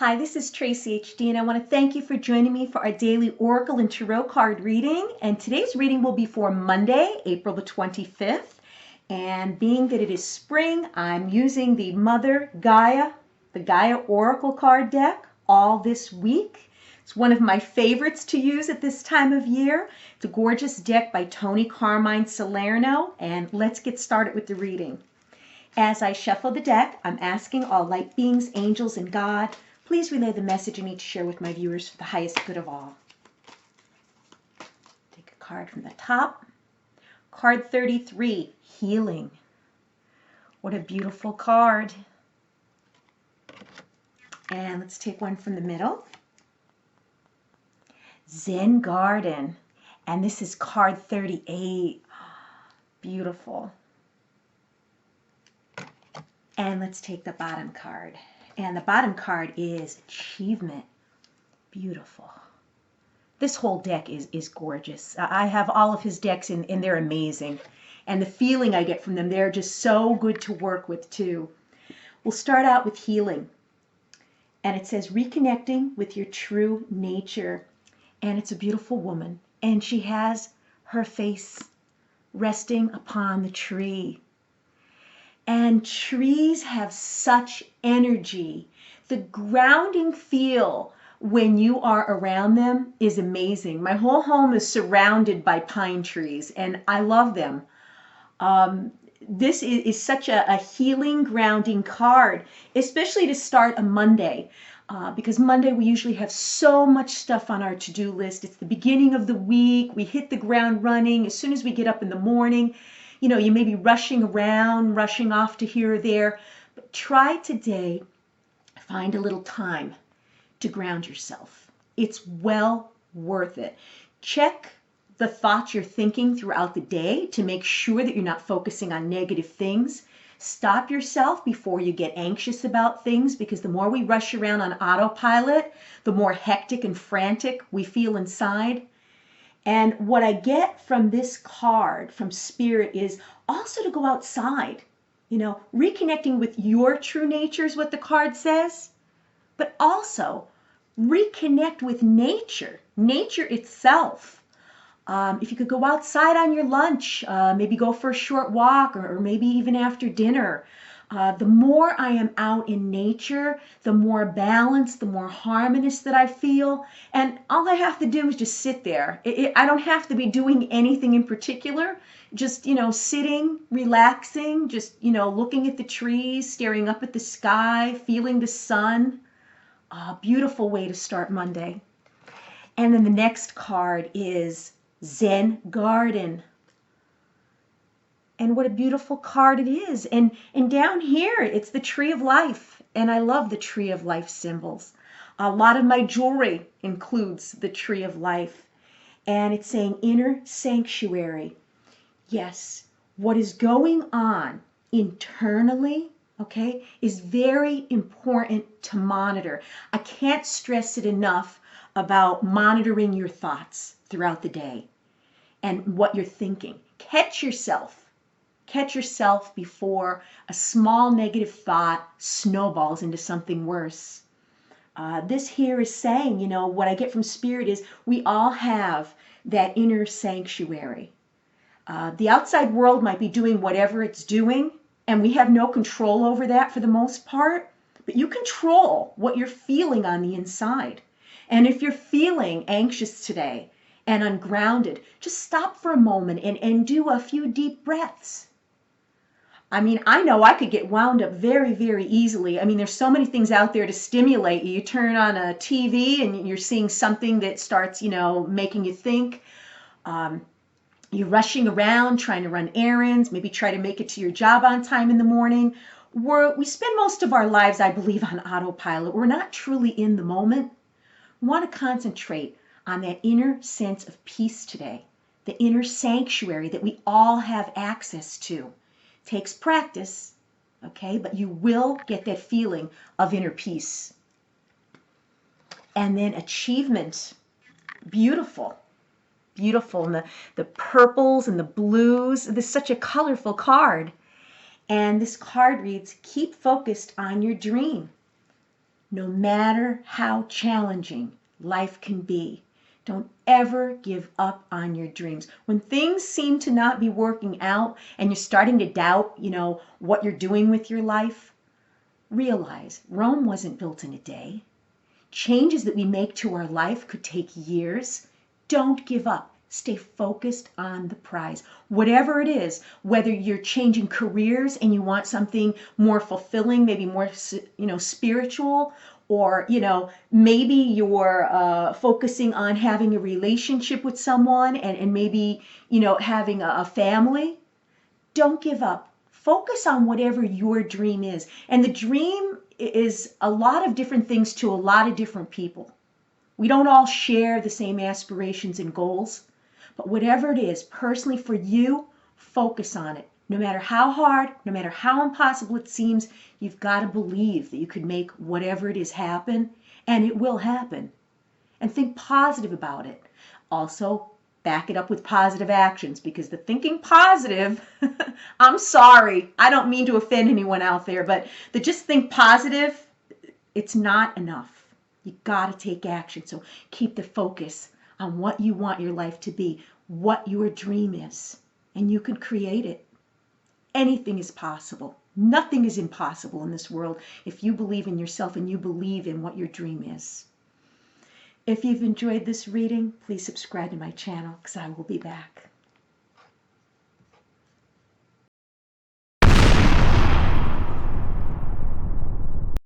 Hi, this is Tracy HD, and I want to thank you for joining me for our daily Oracle and Tarot card reading. And today's reading will be for Monday, April the 25th. And being that it is spring, I'm using the Mother Gaia, the Gaia Oracle card deck all this week. It's one of my favorites to use at this time of year. It's a gorgeous deck by Tony Carmine Salerno, and let's get started with the reading. As I shuffle the deck, I'm asking all light beings, angels, and God, please relay the message I need to share with my viewers for the highest good of all. Take a card from the top. Card 33, Healing. What a beautiful card. And let's take one from the middle. Zen Garden. And this is card 38. Beautiful. And let's take the bottom card. And the bottom card is Achievement. Beautiful. This whole deck is gorgeous. I have all of his decks and they're amazing. And the feeling I get from them, they're just so good to work with too. We'll start out with Healing. And it says reconnecting with your true nature. And it's a beautiful woman. And she has her face resting upon the tree. And trees have such energy. The grounding feel when you are around them is amazing. My whole home is surrounded by pine trees, and I love them. This is such a healing, grounding card, especially to start a Monday. Because Monday we usually have so much stuff on our to-do list. It's the beginning of the week. We hit the ground running as soon as we get up in the morning. You know, you may be rushing around, rushing off to here or there, but try today, find a little time to ground yourself. It's well worth it. Check the thoughts you're thinking throughout the day to make sure that you're not focusing on negative things. Stop yourself before you get anxious about things, because the more we rush around on autopilot, the more hectic and frantic we feel inside. And what I get from this card, from Spirit, is also to go outside. You know, reconnecting with your true nature is what the card says, but also reconnect with nature, nature itself. If you could go outside on your lunch, maybe go for a short walk, or maybe even after dinner. The more I am out in nature, the more balanced, the more harmonious that I feel. And all I have to do is just sit there. I don't have to be doing anything in particular. Just, you know, sitting, relaxing, just, you know, looking at the trees, staring up at the sky, feeling the sun. A beautiful way to start Monday. And then the next card is Zen Garden. And what a beautiful card it is. And down here, it's the Tree of Life. And I love the Tree of Life symbols. A lot of my jewelry includes the Tree of Life. And it's saying inner sanctuary. Yes, what is going on internally, okay, is very important to monitor. I can't stress it enough about monitoring your thoughts throughout the day and what you're thinking. Catch yourself before a small negative thought snowballs into something worse. This here is saying, you know, what I get from Spirit is we all have that inner sanctuary. The outside world might be doing whatever it's doing, and we have no control over that for the most part, but you control what you're feeling on the inside. And if you're feeling anxious today and ungrounded, just stop for a moment and do a few deep breaths. I mean, I know I could get wound up very, very easily. I mean, there's so many things out there to stimulate you. You turn on a TV and you're seeing something that starts, you know, making you think. You're rushing around, trying to run errands, maybe try to make it to your job on time in the morning. We spend most of our lives, I believe, on autopilot. We're not truly in the moment. We want to concentrate on that inner sense of peace today, the inner sanctuary that we all have access to. Takes practice, okay, but you will get that feeling of inner peace. And then Achievement. Beautiful. Beautiful. And the purples and the blues. This is such a colorful card. And this card reads, keep focused on your dream. No matter how challenging life can be, don't ever give up on your dreams. When things seem to not be working out and you're starting to doubt, what you're doing with your life, realize Rome wasn't built in a day. Changes that we make to our life could take years. Don't give up. Stay focused on the prize. Whatever it is, whether you're changing careers and you want something more fulfilling, maybe more, spiritual, or, maybe you're focusing on having a relationship with someone and maybe, having a family. Don't give up. Focus on whatever your dream is. And the dream is a lot of different things to a lot of different people. We don't all share the same aspirations and goals, but whatever it is, personally for you, focus on it. No matter how hard, no matter how impossible it seems, you've got to believe that you can make whatever it is happen, and it will happen. And think positive about it. Also, back it up with positive actions, because the thinking positive, I'm sorry, I don't mean to offend anyone out there, but the just think positive, it's not enough. You got to take action. So keep the focus on what you want your life to be, what your dream is, and you can create it. Anything is possible. Nothing is impossible in this world if you believe in yourself and you believe in what your dream is. If you've enjoyed this reading, please subscribe to my channel because I will be back.